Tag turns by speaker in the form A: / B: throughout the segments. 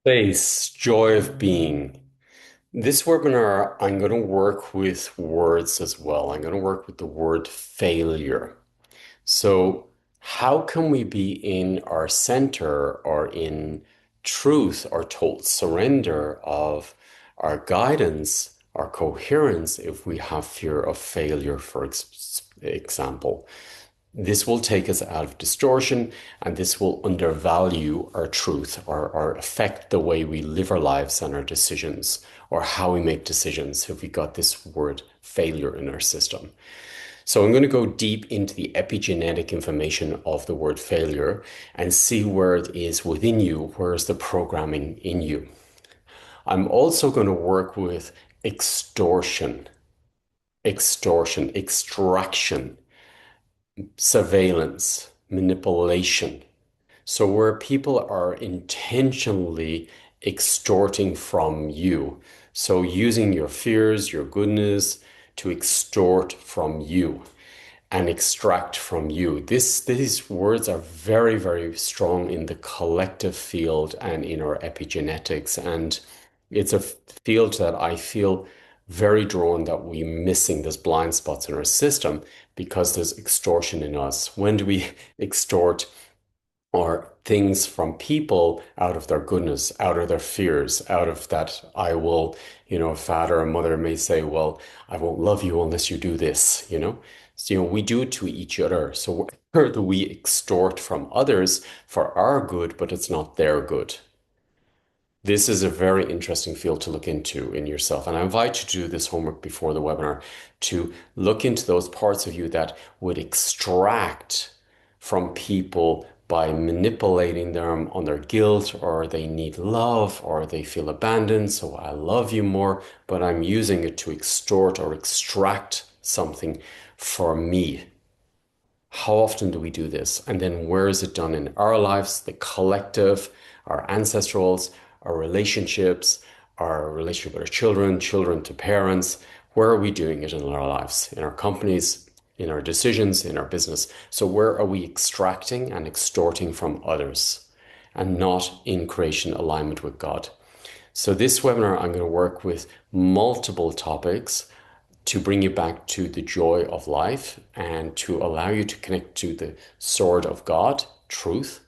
A: Space, joy of being. This webinar, I'm going to work with words as well. I'm going to work with the word failure. So, how can we be in our center or in truth or total surrender of our guidance, our coherence, if we have fear of failure, for example? This will take us out of distortion and this will undervalue our truth or affect the way we live our lives and our decisions or how we make decisions if we got this word failure in our system. So I'm going to go deep into the epigenetic information of the word failure and see where it is within you, where is the programming in you. I'm also going to work with extraction, surveillance, manipulation. So, where people are intentionally extorting from you. So, using your fears, your goodness to extort from you and extract from you. These words are very, very strong in the collective field and in our epigenetics. And it's a field that I feel very drawn that we're missing. There's blind spots in our system because there's extortion in us. When do we extort or things from people out of their goodness, out of their fears, out of that I will, a father or mother may say, well, I won't love you unless you do this. So, we do it to each other. So where do we extort from others for our good, but it's not their good? This is a very interesting field to look into in yourself. And I invite you to do this homework before the webinar to look into those parts of you that would extract from people by manipulating them on their guilt, or they need love, or they feel abandoned. So I love you more, but I'm using it to extort or extract something for me. How often do we do this? And then where is it done in our lives, the collective, our ancestrals, our relationships, our relationship with our children, children to parents? Where are we doing it in our lives, in our companies, in our decisions, in our business? So where are we extracting and extorting from others and not in creation alignment with God? So this webinar, I'm going to work with multiple topics to bring you back to the joy of life and to allow you to connect to the sword of God, truth,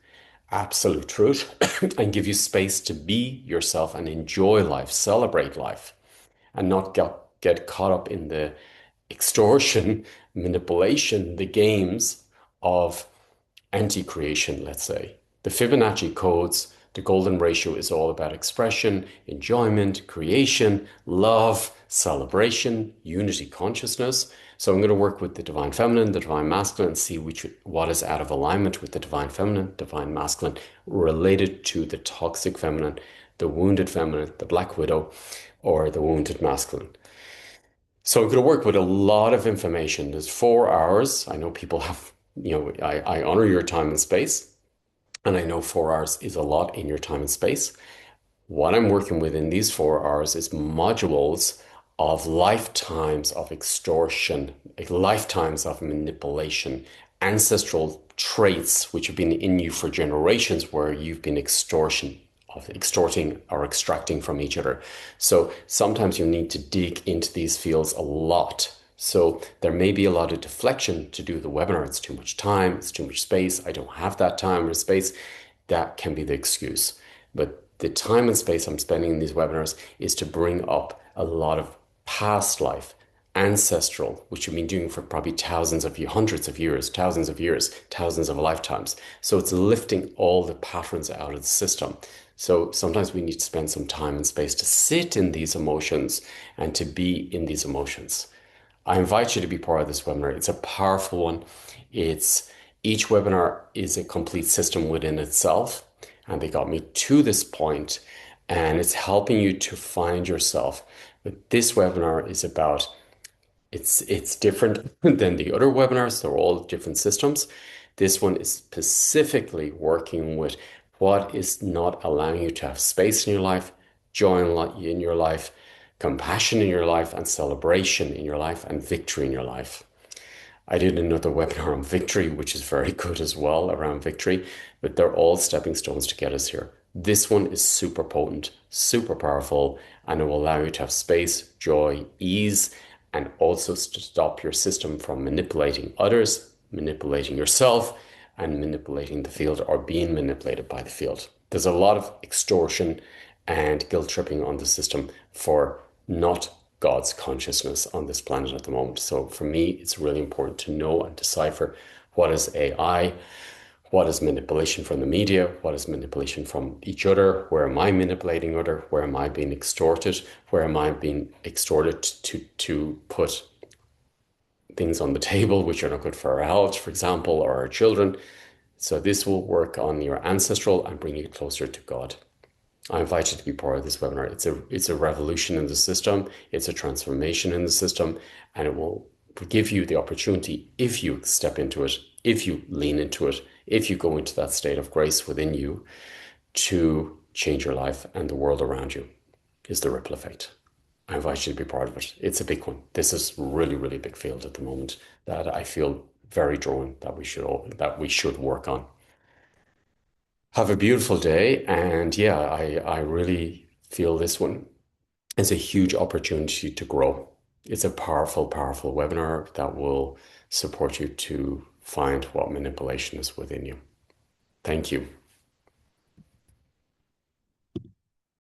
A: absolute truth, and give you space to be yourself and enjoy life, celebrate life, and not get caught up in the extortion, manipulation, the games of anti-creation, let's say. The Fibonacci codes, the golden ratio is all about expression, enjoyment, creation, love, celebration, unity consciousness. So I'm going to work with the divine feminine, the divine masculine, and see what is out of alignment with the divine feminine, divine masculine, related to the toxic feminine, the wounded feminine, the black widow, or the wounded masculine. So I'm going to work with a lot of information. There's 4 hours. I know people have, I honor your time and space, and I know 4 hours is a lot in your time and space. What I'm working with in these 4 hours is modules of lifetimes of extortion, lifetimes of manipulation, ancestral traits which have been in you for generations where you've been extorting or extracting from each other. So sometimes you need to dig into these fields a lot. So there may be a lot of deflection to do the webinar. It's too much time, it's too much space. I don't have that time or space. That can be the excuse. But the time and space I'm spending in these webinars is to bring up a lot of past life, ancestral, which you've been doing for probably hundreds of years, thousands of lifetimes. So it's lifting all the patterns out of the system. So sometimes we need to spend some time and space to sit in these emotions and to be in these emotions. I invite you to be part of this webinar. It's a powerful one. Each webinar is a complete system within itself, and they got me to this point, and it's helping you to find yourself. But this webinar is about it's different than the other webinars. They're all different systems. This one is specifically working with what is not allowing you to have space in your life, joy in your life, compassion in your life, and celebration in your life, and victory in your life. I did another webinar on victory, which is very good as well around victory, but they're all stepping stones to get us here. This one is super potent, super powerful, and it will allow you to have space, joy, ease, and also to stop your system from manipulating others, manipulating yourself, and manipulating the field or being manipulated by the field. There's a lot of extortion and guilt tripping on the system for not God's consciousness on this planet at the moment. So for me, it's really important to know and decipher what is AI, what is manipulation from the media, what is manipulation from each other, where am I manipulating other, where am I being extorted, where am I being extorted to put things on the table which are not good for our health, for example, or our children. So this will work on your ancestral and bring you closer to God. I invite you to be part of this webinar. It's a revolution in the system. It's a transformation in the system, and it will give you the opportunity, if you step into it, if you lean into it, if you go into that state of grace within you, to change your life and the world around you. Is the ripple effect. I invite you to be part of it. It's a big one. This is really, really big field at the moment that I feel very drawn that we should work on. Have a beautiful day. And yeah, I really feel this one is a huge opportunity to grow. It's a powerful, powerful webinar that will support you to find what manipulation is within you. Thank you.